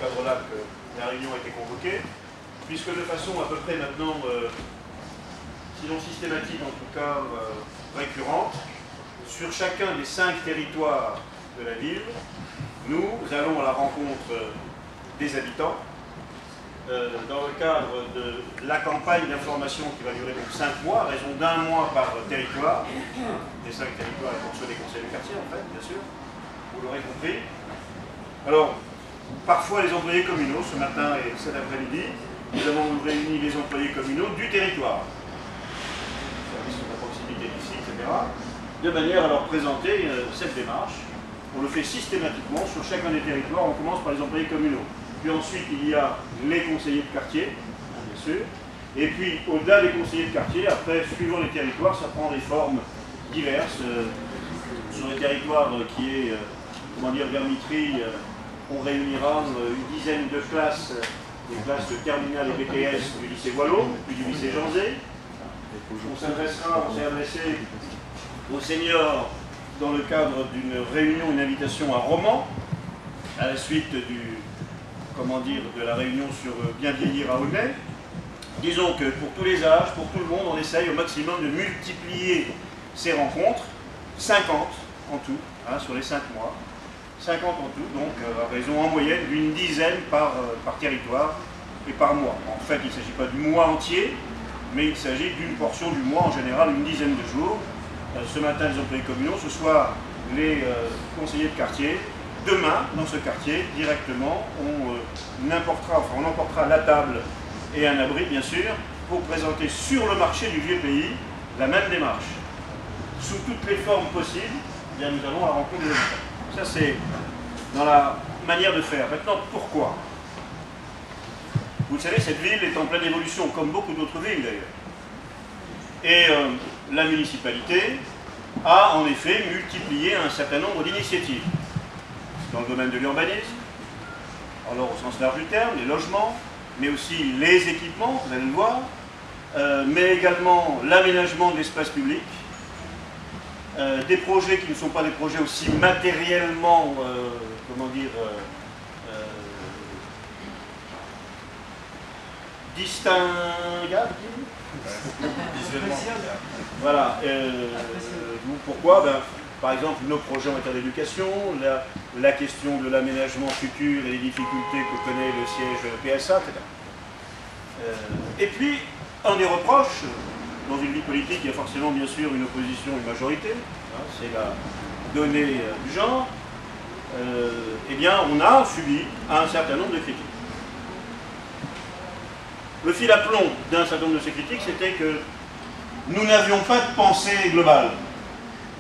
cadre-là que la réunion a été convoquée, puisque de façon à peu près maintenant, sinon systématique en tout cas récurrente, sur chacun des 5 territoires de la ville, nous allons à la rencontre des habitants, dans le cadre de la campagne d'information qui va durer donc 5 mois, à raison d'1 mois par territoire, les 5 territoires et pour ceux des conseils de quartier en fait, bien sûr, vous l'aurez compris. Alors, parfois les employés communaux, ce matin et cet après-midi, nous avons réuni les employés communaux du territoire, service de la proximité d'ici, etc., de manière à leur présenter cette démarche. On le fait systématiquement sur chacun des territoires, on commence par les employés communaux. Puis ensuite, il y a les conseillers de quartier, bien sûr. Et puis, au-delà des conseillers de quartier, après, suivant les territoires, ça prend des formes diverses. Sur les territoires qui est, comment dire, vers Mitry, on réunira une dizaine de classes, des classes de terminale et BTS du lycée Boileau, puis du lycée Janzé. On s'est adressé aux seniors dans le cadre d'une réunion, une invitation à Romans, à la suite de la réunion sur bien vieillir à Aulnay. Disons que pour tous les âges, pour tout le monde, on essaye au maximum de multiplier ces rencontres, 50 en tout, hein, sur les 5 mois, 50 en tout, donc à raison en moyenne d'une dizaine par territoire et par mois. En fait, il ne s'agit pas du mois entier, mais il s'agit d'une portion du mois, en général une dizaine de jours. Ce matin, les employés communaux, ce soir, les conseillers de quartier. Demain, dans ce quartier, directement, on emportera la table et un abri, bien sûr, pour présenter sur le marché du vieux pays la même démarche. Sous toutes les formes possibles, eh bien, nous allons à la rencontre des habitants. Ça, c'est dans la manière de faire. Maintenant, pourquoi? Vous le savez, cette ville est en pleine évolution, comme beaucoup d'autres villes d'ailleurs. Et la municipalité a en effet multiplié un certain nombre d'initiatives dans le domaine de l'urbanisme, alors au sens large du terme, les logements, mais aussi les équipements, vous allez le voir, mais également l'aménagement de l'espace public, des projets qui ne sont pas des projets aussi matériellement, distinguables. Voilà. Pourquoi? Par exemple, nos projets en matière d'éducation, la question de l'aménagement futur et les difficultés que connaît le siège PSA, etc. Et puis, un des reproches, dans une vie politique, il y a forcément bien sûr une opposition, une majorité, hein, c'est la donnée du genre, eh bien, on a subi un certain nombre de critiques. Le fil à plomb d'un certain nombre de ces critiques, c'était que nous n'avions pas de pensée globale.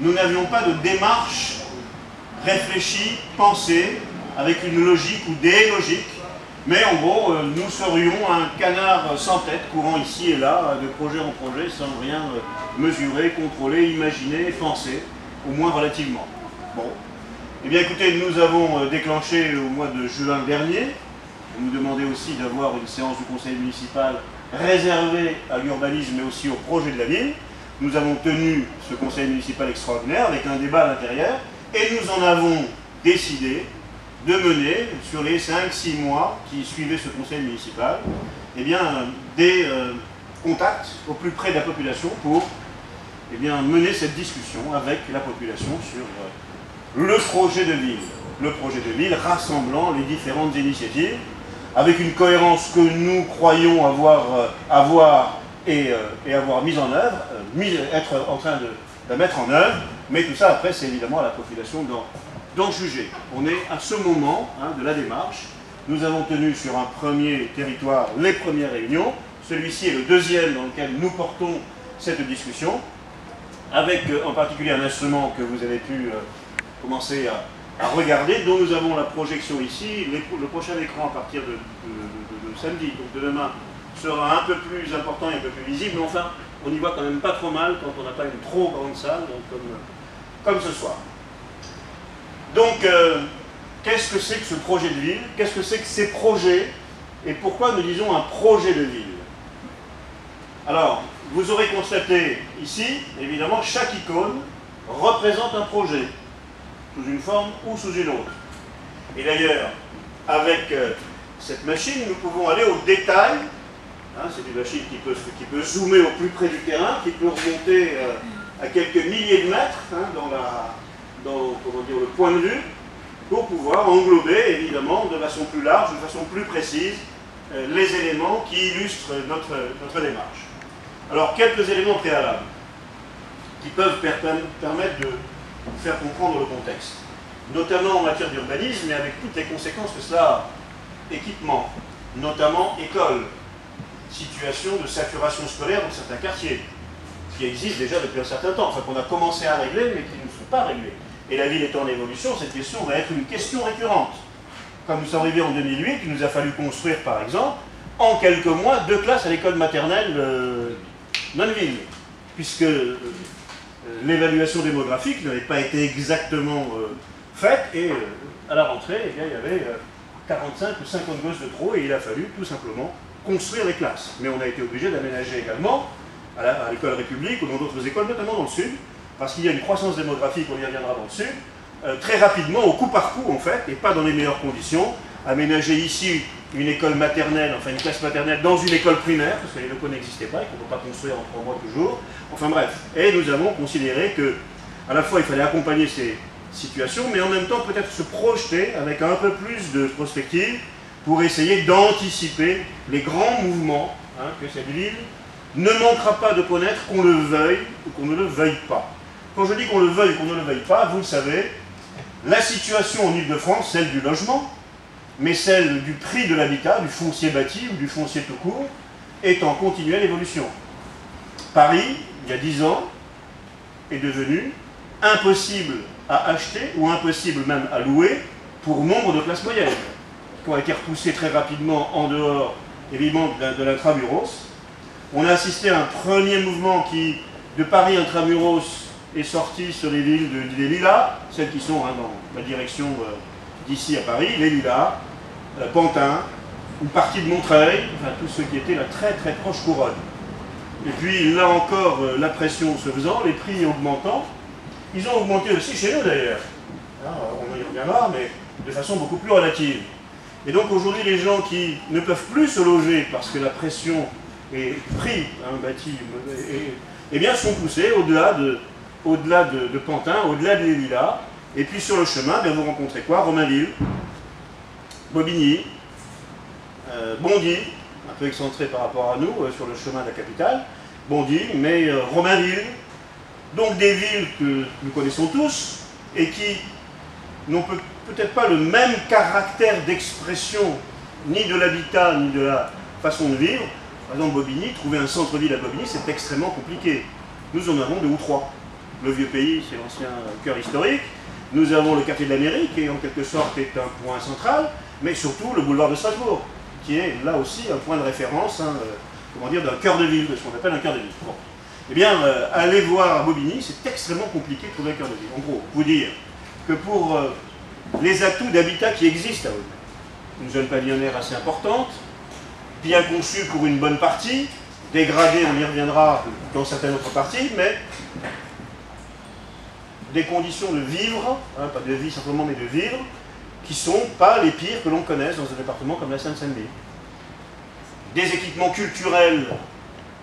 Nous n'avions pas de démarche réfléchie, pensée, avec une logique ou des logiques, mais en gros, nous serions un canard sans tête, courant ici et là, de projet en projet, sans rien mesurer, contrôler, imaginer, penser, au moins relativement. Bon. Eh bien écoutez, nous avons déclenché au mois de juin dernier, vous nous demandez aussi d'avoir une séance du conseil municipal réservée à l'urbanisme, mais aussi au projet de la ville. Nous avons tenu ce conseil municipal extraordinaire avec un débat à l'intérieur et nous en avons décidé de mener, sur les 5-6 mois qui suivaient ce conseil municipal, eh bien, des contacts au plus près de la population pour mener cette discussion avec la population sur le projet de ville. Le projet de ville rassemblant les différentes initiatives avec une cohérence que nous croyons avoir mis en œuvre, être en train de la mettre en œuvre, mais tout ça après c'est évidemment à la population d'en juger. On est à ce moment de la démarche. Nous avons tenu sur un premier territoire les premières réunions, celui-ci est le deuxième dans lequel nous portons cette discussion, avec en particulier un instrument que vous avez pu commencer à regarder, dont nous avons la projection ici. Le prochain écran à partir de samedi, donc de demain, sera un peu plus important et un peu plus visible, mais enfin, on n'y voit quand même pas trop mal quand on n'a pas une trop grande salle, donc comme ce soir. Donc, qu'est-ce que c'est que ce projet de ville? Qu'est-ce que c'est que ces projets? Et pourquoi nous disons un projet de ville? Alors, vous aurez constaté ici, évidemment, chaque icône représente un projet, sous une forme ou sous une autre. Et d'ailleurs, avec cette machine, nous pouvons aller au détail. Hein, c'est une machine qui peut zoomer au plus près du terrain, qui peut remonter à quelques milliers de mètres hein, dans comment dire, le point de vue, pour pouvoir englober, évidemment, de façon plus large, de façon plus précise, les éléments qui illustrent notre démarche. Alors, quelques éléments préalables qui peuvent permettre de faire comprendre le contexte, notamment en matière d'urbanisme et avec toutes les conséquences que cela a. Équipement, notamment école, situation de saturation scolaire dans certains quartiers, qui existe déjà depuis un certain temps, enfin qu'on a commencé à régler, mais qui ne sont pas réglés. Et la ville étant en évolution, cette question va être une question récurrente. Quand nous sommes arrivés en 2008, il nous a fallu construire, par exemple, en quelques mois, 2 classes à l'école maternelle non-ville, puisque l'évaluation démographique n'avait pas été exactement faite, et à la rentrée, eh bien, il y avait 45 ou 50 gosses de trop, et il a fallu tout simplement construire les classes. Mais on a été obligé d'aménager également à l'école République ou dans d'autres écoles, notamment dans le sud, parce qu'il y a une croissance démographique, on y reviendra dans le sud, très rapidement, au coup par coup en fait, et pas dans les meilleures conditions, aménager ici une école maternelle, enfin une classe maternelle dans une école primaire, parce que les locaux n'existaient pas et qu'on ne peut pas construire en 3 mois toujours, enfin bref. Et nous avons considéré que, à la fois il fallait accompagner ces situations, mais en même temps peut-être se projeter avec un peu plus de prospective pour essayer d'anticiper les grands mouvements hein, que cette ville ne manquera pas de connaître, qu'on le veuille ou qu'on ne le veuille pas. Quand je dis qu'on le veuille ou qu'on ne le veuille pas, vous le savez, la situation en Île-de-France, celle du logement, mais celle du prix de l'habitat, du foncier bâti ou du foncier tout court, est en continuelle évolution. Paris, il y a 10 ans, est devenu impossible à acheter ou impossible même à louer pour nombre de classes moyennes, qui ont été repoussées très rapidement en dehors, évidemment, de l'intramuros. On a assisté à un premier mouvement qui, de Paris intramuros, est sorti sur les villes des Lilas, celles qui sont hein, dans la direction d'ici à Paris, les Lilas, Pantin, une partie de Montreuil, enfin tout ce qui était la très très proche couronne. Et puis là encore, la pression se faisant, les prix augmentant, ils ont augmenté aussi chez nous d'ailleurs. On y reviendra, mais de façon beaucoup plus relative. Et donc aujourd'hui, les gens qui ne peuvent plus se loger parce que la pression est prix bâti, eh bien sont poussés au-delà de Pantin, au-delà des Lilas. Et puis sur le chemin, bien, vous rencontrez quoi? Romainville, Bobigny, Bondy, un peu excentré par rapport à nous, sur le chemin de la capitale, Bondy, mais Romainville, donc des villes que nous connaissons tous, et qui n'ont peut-être pas le même caractère d'expression, ni de l'habitat, ni de la façon de vivre. Par exemple, Bobigny, trouver un centre-ville à Bobigny, c'est extrêmement compliqué. Nous en avons 2 ou 3. Le vieux pays, c'est l'ancien cœur historique. Nous avons le quartier de l'Amérique, qui en quelque sorte est un point central, mais surtout le boulevard de Strasbourg, qui est là aussi un point de référence, hein, comment dire, d'un cœur de ville, de ce qu'on appelle un cœur de ville. Bon. Eh bien, aller voir à Bobigny, c'est extrêmement compliqué de trouver un cœur de ville. En gros, vous dire que pour les atouts d'habitat qui existent à Bobigny, une zone pavillonnaire assez importante, bien conçue pour une bonne partie, dégradée, on y reviendra dans certaines autres parties, mais des conditions de vivre, hein, pas de vie simplement, mais de vivre, qui ne sont pas les pires que l'on connaisse dans un département comme la Seine-Saint-Denis. Des équipements culturels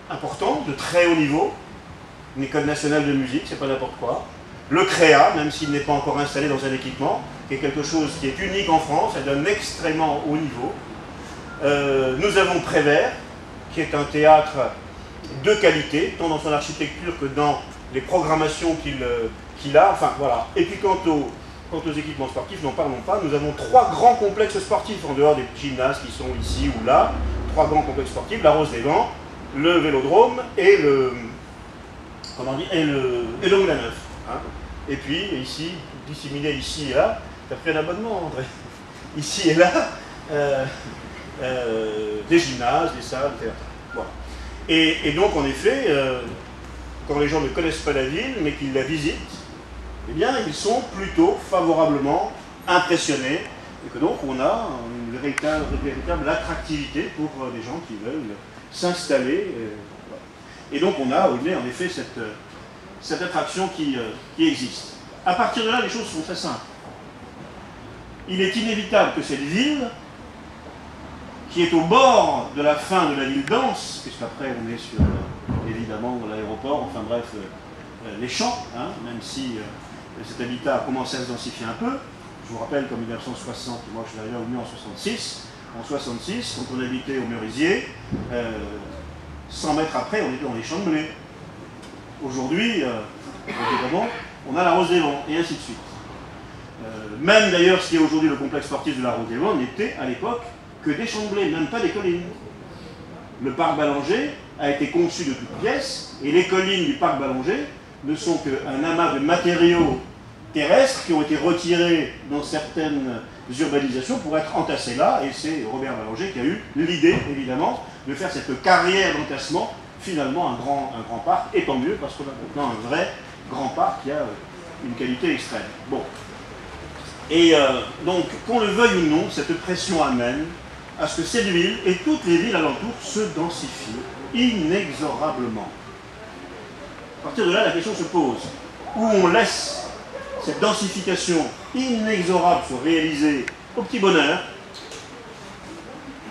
importants, de très haut niveau, une école nationale de musique, c'est pas n'importe quoi, le CREA, même s'il n'est pas encore installé dans un équipement, qui est quelque chose qui est unique en France, et d'un extrêmement haut niveau. Nous avons Prévert, qui est un théâtre de qualité, tant dans son architecture que dans les programmations qu'il a, enfin voilà. Et puis quant aux équipements sportifs, n'en parlons pas, nous avons 3 grands complexes sportifs, en dehors des gymnases qui sont ici ou là, 3 grands complexes sportifs, la Rose des Vents, le Vélodrome et le Moulin Neuf. Hein. Et puis ici, disséminé ici et là, tu as pris un abonnement André, ici et là, des gymnases, des salles, des théâtres. Voilà. Et donc en effet, quand les gens ne connaissent pas la ville, mais qu'ils la visitent, eh bien, ils sont plutôt favorablement impressionnés, et que donc on a une véritable attractivité pour les gens qui veulent s'installer. Voilà. Et donc on a en effet cette attraction qui existe. À partir de là, les choses sont très simples. Il est inévitable que cette ville qui est au bord de la fin de la ville dense, puisqu'après on est sur, évidemment, l'aéroport, enfin bref, les champs, hein, même si cet habitat a commencé à se densifier un peu. Je vous rappelle qu'en 1960, moi je suis arrivé au mieux en 66, quand on habitait au Merisier, 100 mètres après, on était dans les champs de blé. Aujourd'hui, évidemment, on a la Rose des Vents, et ainsi de suite. Même d'ailleurs, ce qui est aujourd'hui le complexe sportif de la Rose des Vents n'était à l'époque que des champs de blé, même pas des collines. Le parc Ballanger a été conçu de toutes pièces, et les collines du parc Ballanger ne sont qu'un amas de matériaux terrestres qui ont été retirés dans certaines urbanisations pour être entassés là, et c'est Robert Ballanger qui a eu l'idée, évidemment, de faire cette carrière d'entassement, finalement un grand parc, et tant mieux, parce qu'on a maintenant un vrai grand parc qui a une qualité extrême. Bon. Et donc, qu'on le veuille ou non, cette pression amène à ce que cette ville et toutes les villes alentours se densifient inexorablement. À partir de là, la question se pose. Où on laisse cette densification inexorable se réaliser au petit bonheur,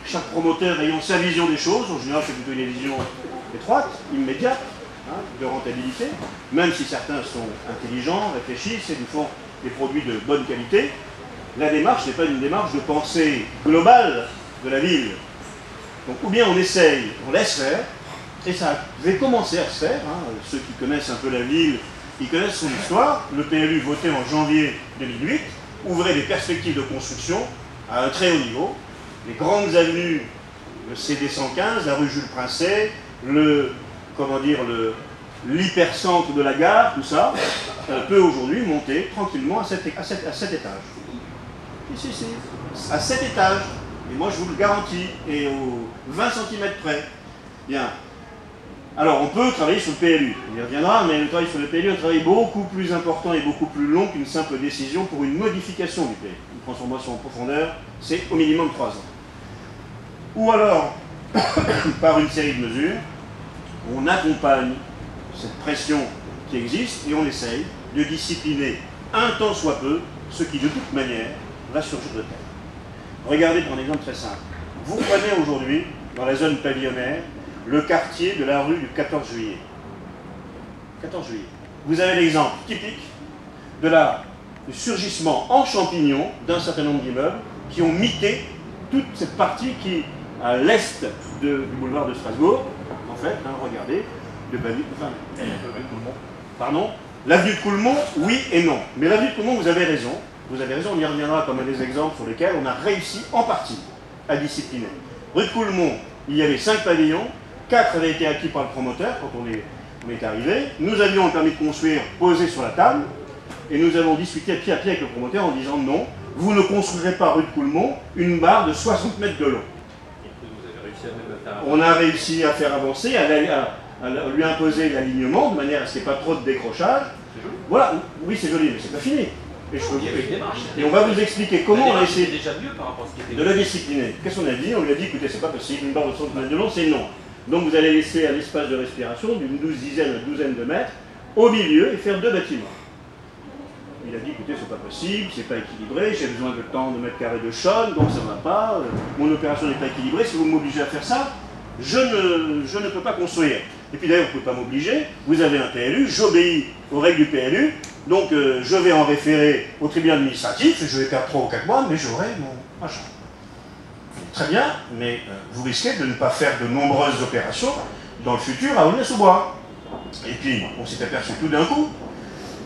chaque promoteur ayant sa vision des choses, en général c'est plutôt une vision étroite, immédiate, hein, de rentabilité, même si certains sont intelligents, réfléchissent et nous font des produits de bonne qualité, la démarche n'est pas une démarche de pensée globale de la ville. Donc ou bien on essaye, on laisse faire, et ça avait commencé à se faire, hein, ceux qui connaissent un peu la ville, ils connaissent son histoire, le PLU voté en janvier 2008, ouvrait des perspectives de construction à un très haut niveau, les grandes avenues, le CD 115, la rue Jules Princet, l'hypercentre de la gare, tout ça, peut aujourd'hui monter tranquillement à 7 étages. Si, à 7 étages. Et moi, je vous le garantis, et aux 20 cm près. Bien. Alors, on peut travailler sur le PLU. On y reviendra, mais le travail sur le PLU est un travail beaucoup plus important et beaucoup plus long qu'une simple décision pour une modification du PLU. Une transformation en profondeur, c'est au minimum 3 ans. Ou alors, par une série de mesures, on accompagne cette pression qui existe et on essaye de discipliner un tant soit peu ce qui, de toute manière, va surgir de terre. Regardez pour un exemple très simple. Vous prenez aujourd'hui, dans la zone pavillonnaire, le quartier de la rue du 14 juillet. 14 juillet. Vous avez l'exemple typique du surgissement en champignons d'un certain nombre d'immeubles qui ont mité toute cette partie qui, à l'est du boulevard de Strasbourg, en fait, hein, regardez, pardon, l'avenue de Coulmont, oui et non. Mais l'avenue de Coulmont, vous avez raison, on y reviendra comme des exemples sur lesquels on a réussi en partie à discipliner. Rue de Coulmont, il y avait 5 pavillons, 4 avaient été acquis par le promoteur quand on est arrivé. Nous avions un permis de construire posé sur la table, et nous avons discuté pied à pied avec le promoteur en disant non, vous ne construirez pas rue de Coulmont une barre de 60 mètres de long. On a réussi à faire avancer, à lui imposer l'alignement de manière à ce qu'il n'y ait pas trop de décrochage. Voilà, oui c'est joli, mais c'est pas fini. Et on va vous expliquer comment on a essayé de le discipliner. Qu'est-ce qu'on a dit? On lui a dit, écoutez, c'est pas possible, une barre de 60 mètres de long, c'est non. Donc vous allez laisser un espace de respiration d'une douzaine de mètres au milieu et faire 2 bâtiments. Il a dit, écoutez, c'est pas possible, c'est pas équilibré, j'ai besoin de tant de mètres carrés de chaude, donc ça ne va pas, mon opération n'est pas équilibrée, si vous m'obligez à faire ça, je ne peux pas construire. Et puis d'ailleurs, vous ne pouvez pas m'obliger, vous avez un PLU, j'obéis aux règles du PLU, donc je vais en référer au tribunal administratif, je vais perdre 3 ou 4 mois, mais j'aurai mon machin. Très bien, mais vous risquez de ne pas faire de nombreuses opérations dans le futur à Aulnay-sous-Bois. Et puis, on s'est aperçu tout d'un coup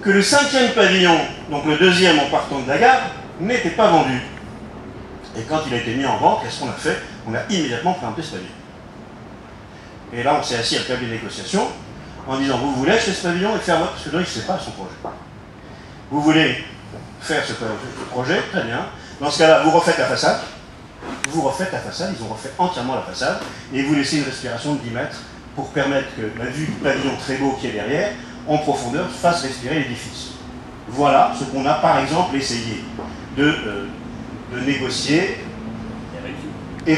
que le 5e pavillon, donc le 2e en partant de la gare, n'était pas vendu. Et quand il a été mis en vente, qu'est-ce qu'on a fait? On a immédiatement préempté ce pavillon. Et là, on s'est assis à la table des négociations en disant, vous voulez acheter ce pavillon et faire votre... Parce que Loïc, c'est pas son projet. Vous voulez faire ce projet, très bien. Dans ce cas-là, vous refaites la façade. Vous refaites la façade, ils ont refait entièrement la façade, et vous laissez une respiration de 10 mètres pour permettre que la vue du pavillon très beau qui est derrière, en profondeur, fasse respirer l'édifice. Voilà ce qu'on a par exemple essayé de négocier